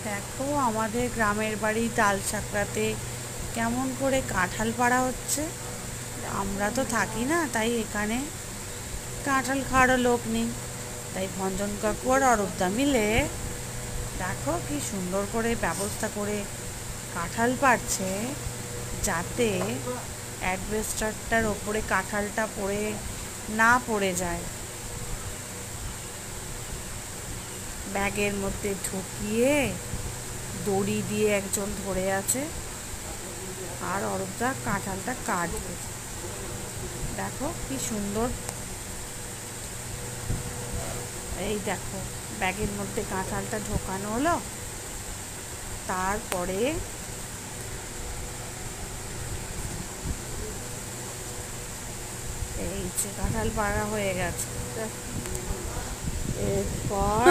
দেখো আমাদের গ্রামের বাড়ি তালসাকড়াতে কেমন করে কাঁঠাল পাড়া হচ্ছে। আমরা তো থাকি না, তাই এখানে কাঁঠাল খাওয়ারও লোক নেই, তাই ভঞ্জন কাকু আর অরূপদা মিলে দেখো কি সুন্দর করে ব্যবস্থা করে কাঁঠাল পাড়ছে, যাতে অ্যাডভেস্টারটার ওপরে কাঁঠালটা পড়ে যায়। ব্যাগের মধ্যে ঢুকিয়ে দড়ি দিয়ে একজন ধরে আছে, আর অরূপদা কাঁঠালটা কাটবে। দেখো কি সুন্দর, এই দেখো ব্যাগের মধ্যে কাঁঠালটা ঢোকানো হলো। তারপরে এই যে কাঁঠাল পাড়া হয়ে গেছে। এরপর